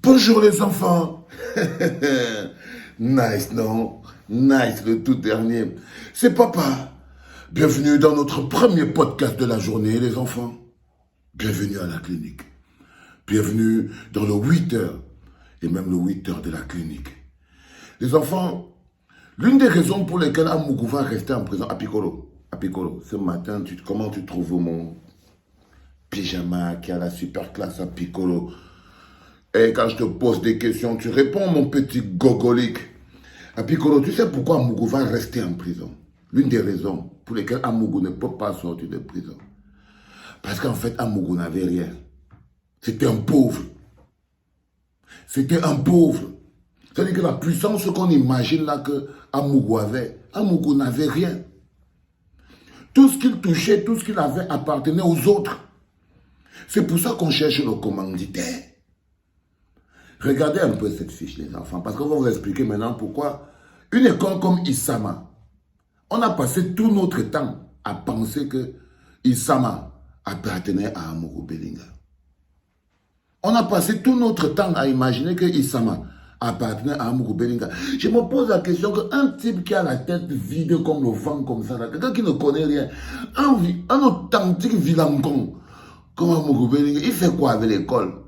Bonjour les enfants. Nice, non? Nice, le tout dernier. C'est papa. Bienvenue dans notre premier podcast de la journée, les enfants. Bienvenue à la clinique. Bienvenue dans le 8 heures et même le 8 heures de la clinique. Les enfants, l'une des raisons pour lesquelles Amougou va rester en prison, Apicolo, ce matin, comment tu trouves mon pyjama qui a la super classe Apicolo? Et quand je te pose des questions, tu réponds, mon petit gogolique. Apicolo, tu sais pourquoi Amougou va rester en prison? L'une des raisons pour lesquelles Amougou ne peut pas sortir de prison. Parce qu'en fait, Amougou n'avait rien. C'était un pauvre. C'était un pauvre. C'est-à-dire que la puissance qu'on imagine là que Amougou avait, Amougou n'avait rien. Tout ce qu'il touchait, tout ce qu'il avait appartenait aux autres. C'est pour ça qu'on cherche le commanditaire. Regardez un peu cette fiche, les enfants, parce qu'on va vous expliquer maintenant pourquoi une école comme Isama, on a passé tout notre temps à penser que Isama appartenait à Amougou Bellinga. On a passé tout notre temps à imaginer que Isama appartenait à Amougou Bellinga. Je me pose la question qu'un type qui a la tête vide comme le vent, comme ça, quelqu'un qui ne connaît rien, un authentique vilancon comme Amougou Bellinga, il fait quoi avec l'école?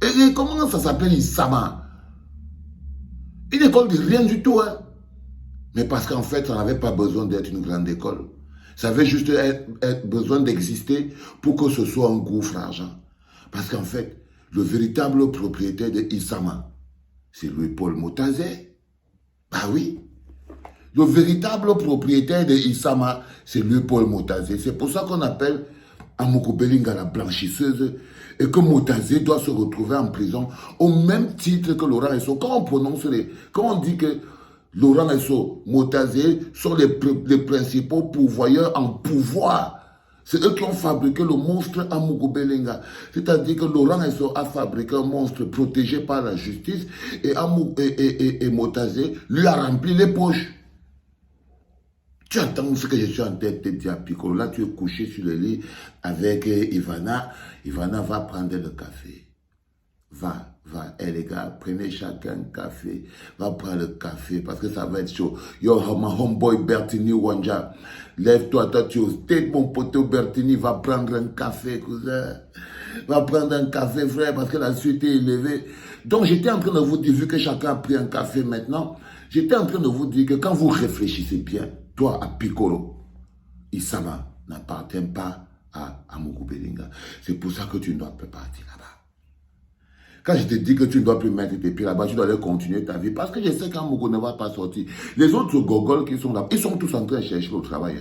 Et comment ça s'appelle Isama? Une école de rien du tout, hein? Mais parce qu'en fait, ça n'avait pas besoin d'être une grande école. Ça avait juste besoin d'exister pour que ce soit un gouffre d'argent. Parce qu'en fait, le véritable propriétaire de Isama, c'est Louis-Paul Motazé. Bah oui. Le véritable propriétaire de Isama, c'est Louis-Paul Motazé. C'est pour ça qu'on appelle Amougou Bellinga la blanchisseuse et que Motazé doit se retrouver en prison au même titre que Laurent Esso. Quand on dit que Laurent Esso, Motazé sont les principaux pourvoyeurs en pouvoir. C'est eux qui ont fabriqué le monstre Amougou Bellinga. C'est-à-dire que Laurent Esso a fabriqué un monstre protégé par la justice et Motazé lui a rempli les poches. Tu attends ce que je suis en tête de te dire, Piccolo. Là, tu es couché sur le lit avec Ivana. Ivana va prendre le café. Va. Eh les gars, prenez chacun un café. Va prendre le café parce que ça va être chaud. Yo, my homeboy Bertini Wanja. Lève-toi, toi tu es au state, mon poteau Bertini. Va prendre un café, cousin. Va prendre un café, frère, parce que la suite est élevée. Donc, j'étais en train de vous dire, vu que chacun a pris un café maintenant, j'étais en train de vous dire que quand vous réfléchissez bien, toi, à Piccolo, Isama n'appartient pas à Amougou Bellinga. C'est pour ça que tu ne dois pas partir là-bas. Quand je te dis que tu ne dois plus mettre tes pieds là-bas, tu dois aller continuer ta vie. Parce que je sais qu'Amougou ne va pas sortir. Les autres gogoles qui sont là, ils sont tous en train de chercher le travail.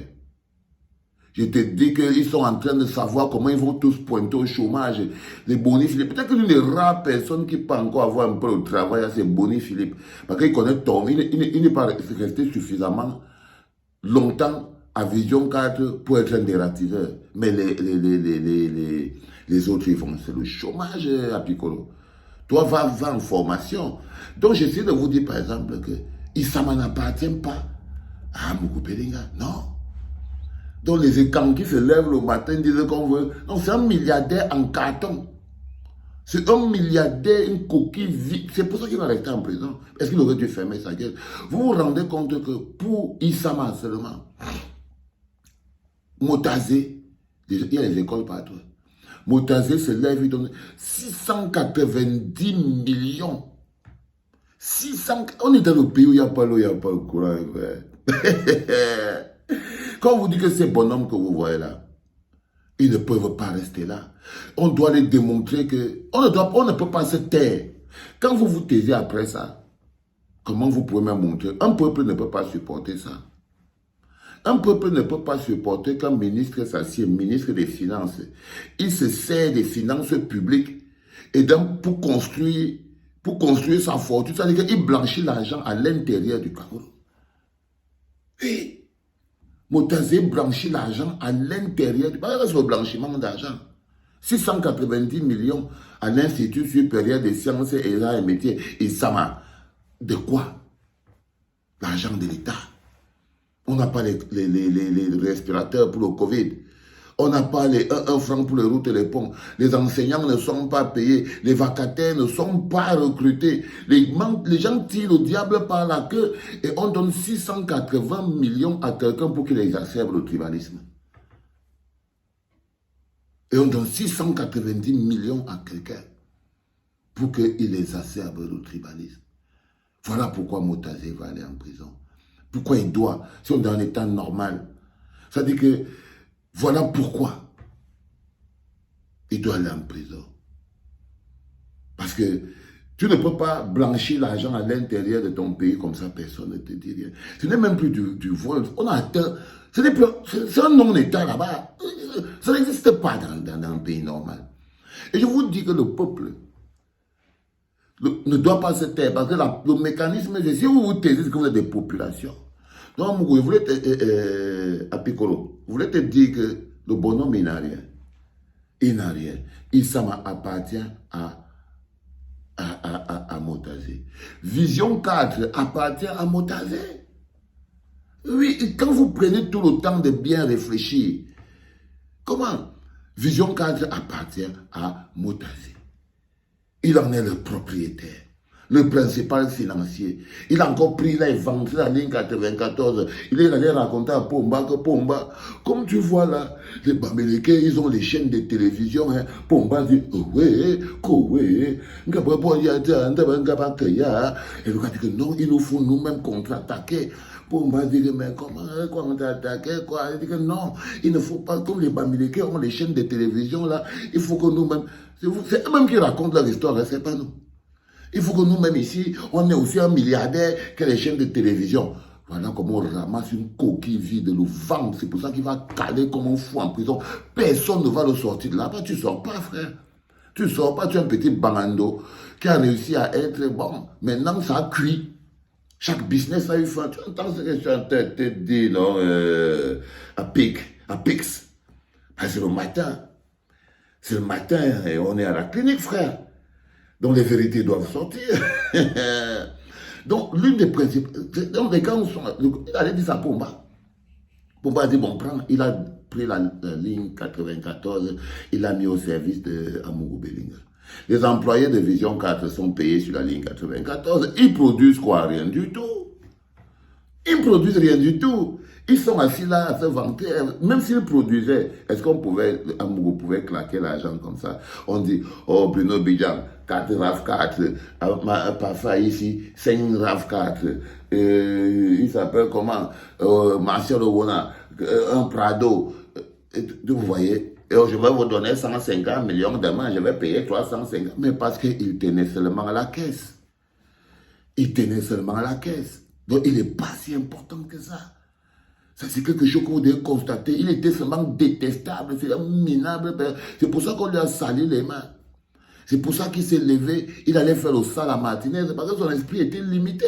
Je te dis qu'ils sont en train de savoir comment ils vont tous pointer au chômage. Les Boni Philippe. Peut-être que l'une des rares personnes qui peut encore avoir un peu de travail, c'est Boni Philippe. Parce qu'il connaît Tom. Il n'est pas resté suffisamment longtemps à Vision 4 pour être un dératiseur. Mais les autres, ils vont. C'est le chômage à Piccolo. Toi, va en formation. Donc, j'essaie de vous dire, par exemple, que Isama n'appartient pas à Amougou Bellinga. Non. Donc, les écans qui se lèvent le matin disent qu'on veut. Non, c'est un milliardaire en carton. C'est un milliardaire, une coquille vide. C'est pour ça qu'il va rester en prison. Est-ce qu'il aurait dû fermer sa gueule? Vous vous rendez compte que pour Isama seulement, Motazé, il y a les écoles partout. Motazé se lève, il donne 690 millions. On est dans le pays où il n'y a pas l'eau, il n'y a pas le courant. Quand on vous dit que ces bonhommes que vous voyez là, ils ne peuvent pas rester là. On doit les démontrer que on ne peut pas se taire. Quand vous vous taisez après ça, comment vous pouvez me montrer? Un peuple ne peut pas supporter ça. Un peuple ne peut pas supporter qu'un ministre s'assied, ministre des Finances. Il se sert des finances publiques et donc pour construire sa fortune. C'est-à-dire qu'il blanchit l'argent à l'intérieur du Cameroun. Oui. Motazé blanchit l'argent à l'intérieur du Cameroun. C'est le blanchiment d'argent. 690 millions à l'Institut supérieur des sciences et arts et métiers. Et ça m'a... De quoi? L'argent de l'État. On n'a pas les respirateurs pour le Covid. On n'a pas les 1 franc pour les routes et les ponts. Les enseignants ne sont pas payés. Les vacataires ne sont pas recrutés. Les gens tirent le diable par la queue et on donne 680 millions à quelqu'un pour qu'il exacerbe le tribalisme. Et on donne 690 millions à quelqu'un pour qu'il exacerbe le tribalisme. Voilà pourquoi Motazé va aller en prison. Pourquoi il doit, si on est dans un état normal. Ça dit que, voilà pourquoi il doit aller en prison. Parce que tu ne peux pas blanchir l'argent à l'intérieur de ton pays comme ça, personne ne te dit rien. Ce n'est même plus du vol. On a atteint, c'est un non-état là-bas. Ça n'existe pas dans un pays normal. Et je vous dis que le peuple ne doit pas se taire, parce que le mécanisme, c'est si vous vous taisez, c'est que vous êtes des populations. Donc, je voulais à Piccolo, je voulais te dire que le bonhomme, il n'a rien. Il n'a rien. Issama appartient à Motazé. Vision 4 appartient à Motazé. Oui, quand vous prenez tout le temps de bien réfléchir, comment? Vision 4 appartient à Motazé. Il en est le propriétaire, le principal financier. Il a encore pris, il a vendu la ligne 94. Il est allé raconter à Pomba que Pomba, comme tu vois là, les Bamileke, ils ont les chaînes de télévision. Hein. Pomba dit, oui, et le gars dit que non, il nous faut nous-mêmes contre-attaquer. Pomba dit que, mais comment contre-attaquer quoi? Il dit que non, il ne faut pas, comme les Bamileke ont les chaînes de télévision là, il faut que nous-mêmes, c'est eux-mêmes qui racontent leur histoire, c'est pas nous. Il faut que nous-mêmes ici, on est aussi un milliardaire que les chaînes de télévision. Voilà comment on ramasse une coquille vide, le ventre. C'est pour ça qu'il va caler comme un fou en prison. Personne ne va le sortir de là-bas. Tu ne sors pas, frère. Tu ne sors pas. Tu es un petit bangando qui a réussi à être bon. Maintenant, ça a cuit. Chaque business a eu fin. Tu entends ce que je suis en train de te dire, non, à Pix. C'est le matin. C'est le matin et on est à la clinique, frère. Donc les vérités doivent sortir. Donc l'une des principes, donc les gars sont, il allait dire ça à Pomba. Pomba a dit bon, prends, il a pris la ligne 94, il l'a mis au service de Amougou Bellinga. Les employés de Vision 4 sont payés sur la ligne 94, ils produisent quoi? Rien du tout. Ils ne produisent rien du tout. Ils sont assis là à se vanter. Même s'ils produisaient, est-ce qu'on pouvait, Amougou pouvait claquer l'argent comme ça? On dit, oh Bruno Bidjan, 4 RAV4, Parfa ici, 5 RAV4. Il s'appelle comment? Marcel Owona, un Prado. Vous voyez? Et je vais vous donner 150 millions demain, je vais payer 350. Mais parce qu'il tenait seulement à la caisse. Il tenait seulement à la caisse. Donc il n'est pas si important que ça. Ça, c'est quelque chose que vous devez constater. Il était seulement détestable, c'est minable. C'est pour ça qu'on lui a sali les mains. C'est pour ça qu'il s'est levé. Il allait faire le sale à Martinez, parce que son esprit était limité.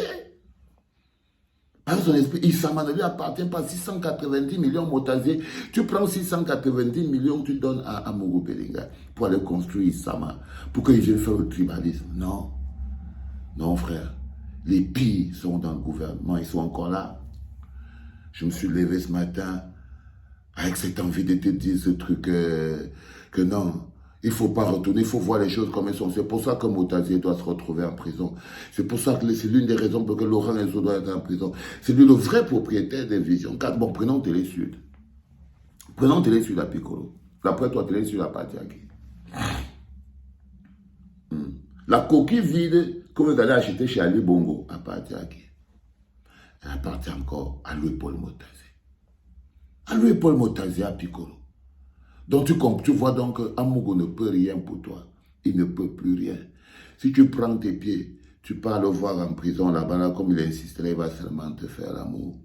Parce que son esprit, Issama ne lui appartient pas. 690 millions Motazé. Tu prends 690 millions, tu donnes à Amougou Bellinga pour aller construire Issama, pour qu'il vienne faire le tribalisme. Non. Non, frère. Les pires sont dans le gouvernement, ils sont encore là. Je me suis levé ce matin avec cette envie de te dire ce truc que non, il ne faut pas retourner, il faut voir les choses comme elles sont. C'est pour ça que Motazé doit se retrouver en prison. C'est pour ça que c'est l'une des raisons pour que Laurent Enzo doit être en prison. C'est lui le vrai propriétaire des Visions 4. Bon, prenons Télé Sud. Prenons Télé Sud à Piccolo. Après toi, Télé Sud à Patiaki. La coquille vide que vous allez acheter chez Ali Bongo à Patiaki, elle appartient encore à Louis-Paul Motazé. À Louis-Paul Motazé à Piccolo. Donc tu vois donc qu'Amougou ne peut rien pour toi. Il ne peut plus rien. Si tu prends tes pieds, tu pars le voir en prison là-bas, là, comme il insisterait, il va seulement te faire l'amour.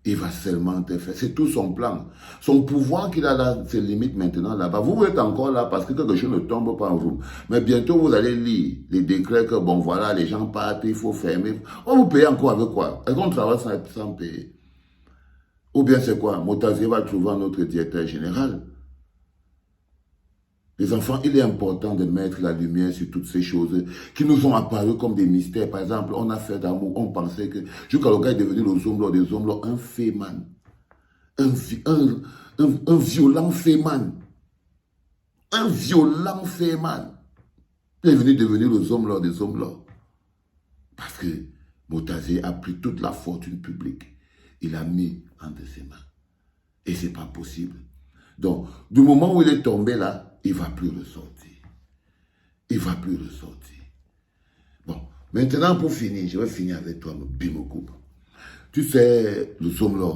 Il va seulement te faire. C'est tout son plan. Son pouvoir qu'il a là, ses limites maintenant là-bas. Vous êtes encore là parce que quelque chose ne tombe pas en vous. Mais bientôt, vous allez lire les décrets que, bon voilà, les gens partent, il faut fermer. On vous paye encore avec quoi? Est-ce qu'on travaille sans payer? Ou bien c'est quoi? Motazé va trouver un autre directeur général. Les enfants, il est important de mettre la lumière sur toutes ces choses qui nous ont apparu comme des mystères. Par exemple, on a fait d'amour, on pensait que jusqu'à le gars est devenu le Zomblo des Zomblo, un féman. Un un violent féman. Un violent féman. Il est venu devenir les hommes là des hommes là. Parce que Botazé a pris toute la fortune publique. Il a mis entre ses mains. Et ce n'est pas possible. Donc, du moment où il est tombé là, il ne va plus ressortir. Il ne va plus ressortir. Bon, maintenant pour finir, je vais finir avec toi, Bimoko. Tu sais, les hommes là,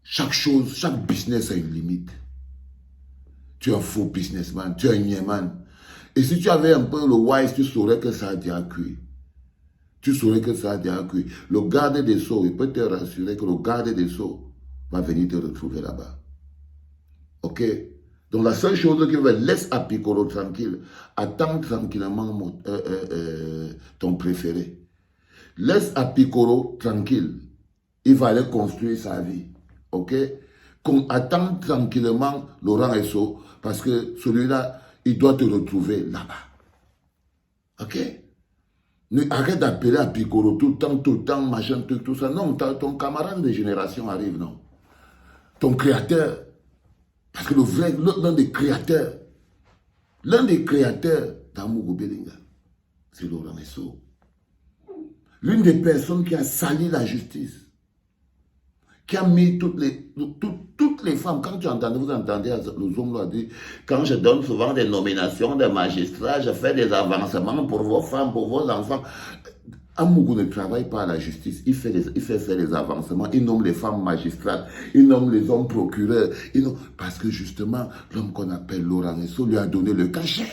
chaque chose, chaque business a une limite. Tu es un faux businessman, tu es un niéman. Et si tu avais un peu le wise, tu saurais que ça a déjà cuit. Tu saurais que ça a déjà cuit. Le garde des Sceaux, il peut te rassurer que le garde des Sceaux va venir te retrouver là-bas. Ok? Donc la seule chose qu'il veut, laisse Apikoro tranquille. Attends tranquillement ton préféré. Laisse Apikoro tranquille. Il va aller construire sa vie. Ok? Attends tranquillement Laurent Esso, parce que celui-là, il doit te retrouver là-bas. Ok? Arrête d'appeler Apikoro tout le temps, machin, tout ça. Non, ton camarade de génération arrive, non? Ton créateur. Parce que l'un des créateurs d'Amougou Belinga, c'est Laurent Esso. L'une des personnes qui a sali la justice, qui a mis toutes les femmes, quand vous entendez les hommes là dire, quand je donne souvent des nominations de magistrats, je fais des avancements pour vos femmes, pour vos enfants. Amougou ne travaille pas à la justice, il fait faire les avancements, il nomme les femmes magistrates, il nomme les hommes procureurs, parce que justement, l'homme qu'on appelle Laurent Esso lui a donné le cachet.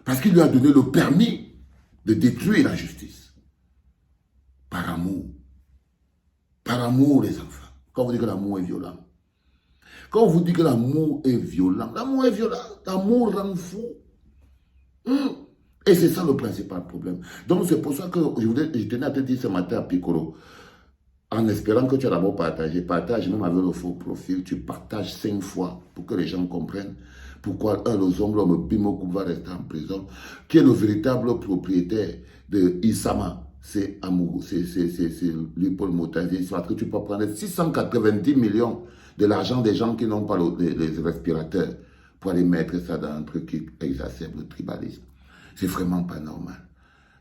Parce qu'il lui a donné le permis de détruire la justice. Par amour. Par amour, les enfants. Quand on dit que l'amour est violent. Quand on vous dit que l'amour est violent, l'amour rend fou. Et c'est ça le principal problème. Donc c'est pour ça que je tenais à te dire ce matin à Pikoro, en espérant que tu as d'abord partagé, partage même avec le faux profil, tu partages 5 fois pour que les gens comprennent pourquoi les hommes, l'homme Bimokou va rester en prison, qui est le véritable propriétaire de Isama. C'est Amougou, c'est lui Paul Motazi, parce que tu peux prendre 690 millions de l'argent des gens qui n'ont pas les respirateurs pour aller mettre ça dans un truc qui exacerbe le tribalisme. C'est vraiment pas normal.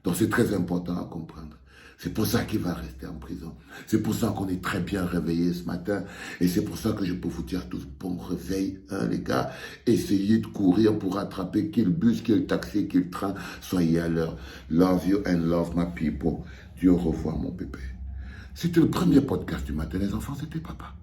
Donc c'est très important à comprendre. C'est pour ça qu'il va rester en prison. C'est pour ça qu'on est très bien réveillés ce matin. Et c'est pour ça que je peux vous dire tous, bon réveil, hein, les gars. Essayez de courir pour attraper qu'il bus, qu'il taxi, qu'il train. Soyez à l'heure. Love you and love my people. Dieu au revoir, mon bébé. C'était le premier podcast du matin, les enfants, c'était papa.